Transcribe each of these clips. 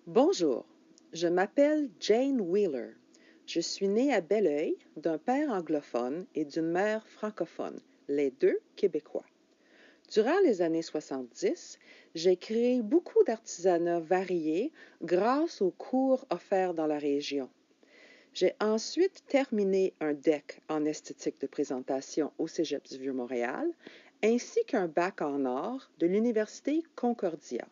Bonjour, je m'appelle Jane Wheeler. Je suis née à Belleuil d'un père anglophone et d'une mère francophone, les deux québécois. Durant les années 70, j'ai créé beaucoup d'artisanats variés grâce aux cours offerts dans la région. J'ai ensuite terminé un DEC en esthétique de présentation au Cégep du Vieux-Montréal, ainsi qu'un bac en art de l'Université Concordia.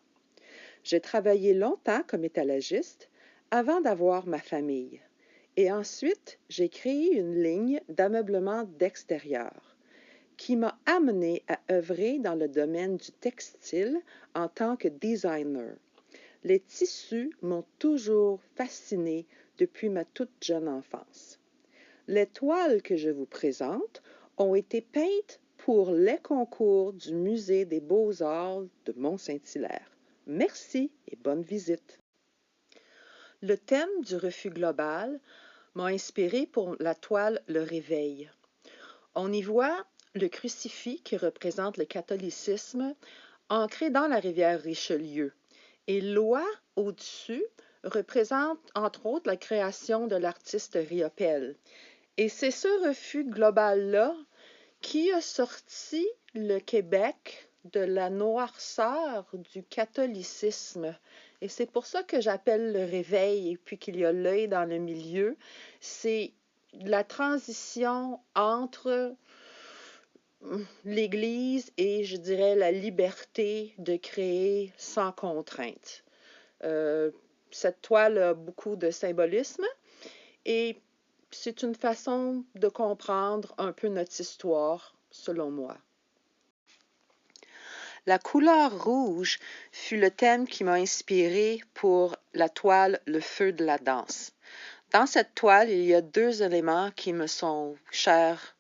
J'ai travaillé longtemps comme étalagiste avant d'avoir ma famille. Et ensuite, j'ai créé une ligne d'ameublement d'extérieur qui m'a amené à œuvrer dans le domaine du textile en tant que designer. Les tissus m'ont toujours fascinée depuis ma toute jeune enfance. Les toiles que je vous présente ont été peintes pour les concours du Musée des Beaux-Arts de Mont-Saint-Hilaire. Merci et bonne visite. Le thème du refus global m'a inspiré pour la toile Le Réveil. On y voit le crucifix qui représente le catholicisme ancré dans la rivière Richelieu et l'oie au-dessus représente entre autres la création de l'artiste Riopelle. Et c'est ce refus global-là qui a sorti le Québec de la noirceur du catholicisme. Et c'est pour ça que j'appelle le réveil, et puis qu'il y a l'œil dans le milieu. C'est la transition entre l'Église et, je dirais, la liberté de créer sans contrainte. Cette toile a beaucoup de symbolisme et c'est une façon de comprendre un peu notre histoire, selon moi. La couleur rouge fut le thème qui m'a inspiré pour la toile Le feu de la danse. Dans cette toile, il y a deux éléments qui me sont chers.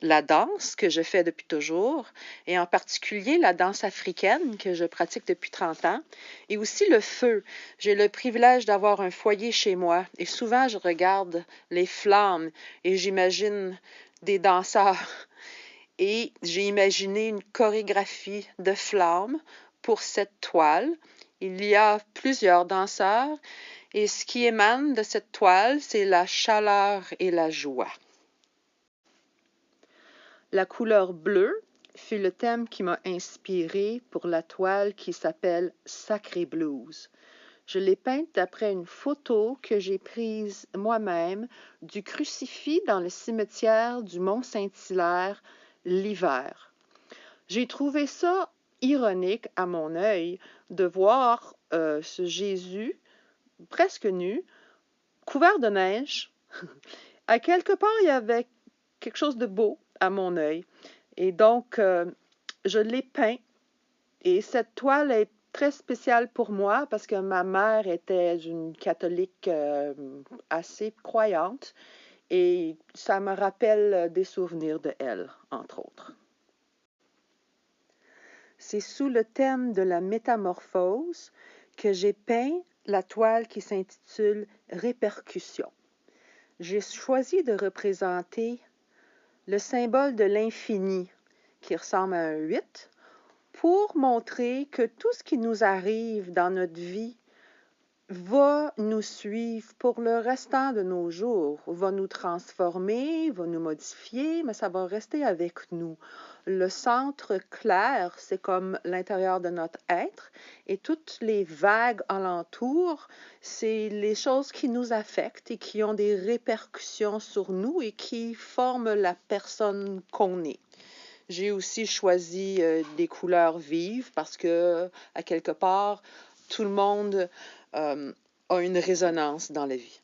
La danse que je fais depuis toujours, et en particulier la danse africaine que je pratique depuis 30 ans, et aussi le feu. J'ai le privilège d'avoir un foyer chez moi, et souvent je regarde les flammes et j'imagine des danseurs. Et j'ai imaginé une chorégraphie de flammes pour cette toile. Il y a plusieurs danseurs, et ce qui émane de cette toile, c'est la chaleur et la joie. La couleur bleue fut le thème qui m'a inspiré pour la toile qui s'appelle Sacré Blues. Je l'ai peinte d'après une photo que j'ai prise moi-même du crucifix dans le cimetière du Mont-Saint-Hilaire l'hiver. J'ai trouvé ça ironique à mon œil de voir ce Jésus presque nu, couvert de neige. À quelque part, il y avait quelque chose de beau à mon œil. Et donc, je l'ai peint. Et cette toile est très spéciale pour moi parce que ma mère était une catholique assez croyante et ça me rappelle des souvenirs de elle, entre autres. C'est sous le thème de la métamorphose que j'ai peint la toile qui s'intitule Répercussion. J'ai choisi de représenter le symbole de l'infini qui ressemble à un 8 pour montrer que tout ce qui nous arrive dans notre vie va nous suivre pour le restant de nos jours, va nous transformer, va nous modifier, mais ça va rester avec nous. Le centre clair, c'est comme l'intérieur de notre être, et toutes les vagues alentour, c'est les choses qui nous affectent et qui ont des répercussions sur nous et qui forment la personne qu'on est. J'ai aussi choisi des couleurs vives parce que, à quelque part, tout le monde a une résonance dans la vie.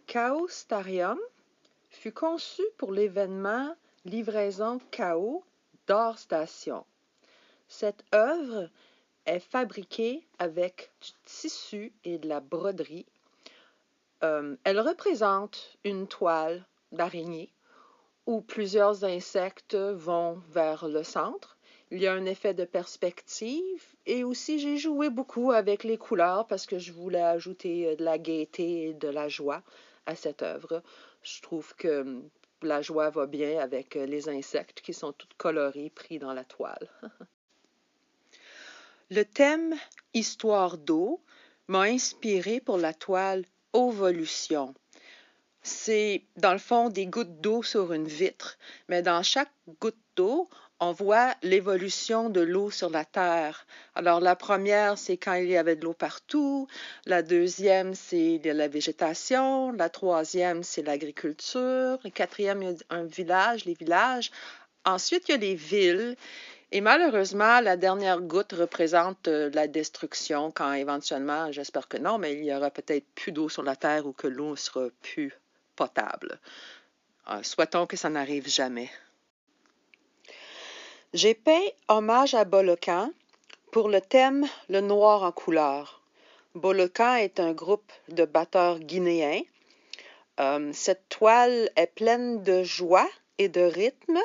Chaos Starium fut conçu pour l'événement Livraison Chaos d'Art Station. Cette œuvre est fabriquée avec du tissu et de la broderie. Elle représente une toile d'araignée où plusieurs insectes vont vers le centre. Il y a un effet de perspective et aussi j'ai joué beaucoup avec les couleurs parce que je voulais ajouter de la gaieté et de la joie à cette œuvre. Je trouve que la joie va bien avec les insectes qui sont tous colorés pris dans la toile. Le thème « Histoire d'eau » m'a inspiré pour la toile « Ovolution ». C'est, dans le fond, des gouttes d'eau sur une vitre, mais dans chaque goutte d'eau, on voit l'évolution de l'eau sur la Terre. Alors, la première, c'est quand il y avait de l'eau partout. La deuxième, c'est la végétation. La troisième, c'est l'agriculture. Le quatrième, il y a un village, les villages. Ensuite, il y a les villes. Et malheureusement, la dernière goutte représente la destruction quand éventuellement, j'espère que non, mais il y aura peut-être plus d'eau sur la Terre ou que l'eau sera plus potable. Souhaitons que ça n'arrive jamais. J'ai peint hommage à Bolokan pour le thème « Le noir en couleur ». Bolokan est un groupe de batteurs guinéens. Cette toile est pleine de joie et de rythme.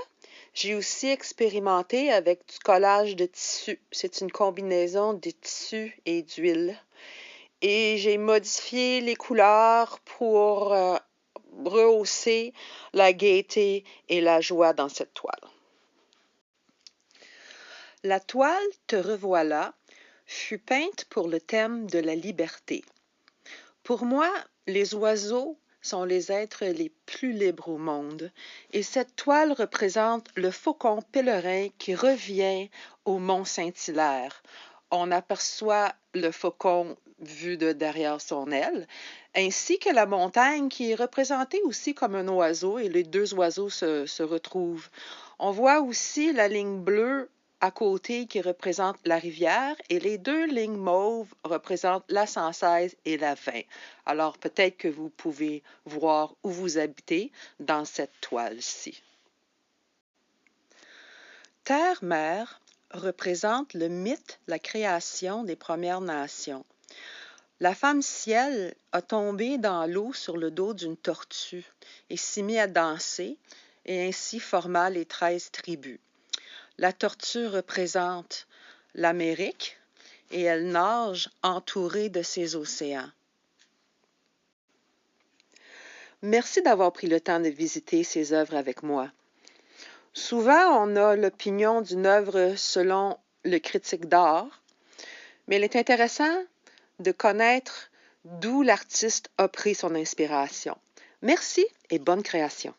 J'ai aussi expérimenté avec du collage de tissus. C'est une combinaison de tissus et d'huile. Et j'ai modifié les couleurs pour rehausser la gaieté et la joie dans cette toile. La toile « Te revoilà » fut peinte pour le thème de la liberté. Pour moi, les oiseaux sont les êtres les plus libres au monde et cette toile représente le faucon pèlerin qui revient au mont Saint-Hilaire. On aperçoit le faucon vu de derrière son aile, ainsi que la montagne qui est représentée aussi comme un oiseau et les deux oiseaux se retrouvent. On voit aussi la ligne bleue à côté qui représente la rivière et les deux lignes mauves représentent la Sancerre et la Vin. Alors peut-être que vous pouvez voir où vous habitez dans cette toile-ci. Terre-Mère représente le mythe, la création des Premières Nations. La femme ciel a tombé dans l'eau sur le dos d'une tortue et s'y mit à danser et ainsi forma les 13 tribus. La tortue représente l'Amérique et elle nage entourée de ses océans. Merci d'avoir pris le temps de visiter ces œuvres avec moi. Souvent, on a l'opinion d'une œuvre selon le critique d'art, mais il est intéressant de connaître d'où l'artiste a pris son inspiration. Merci et bonne création.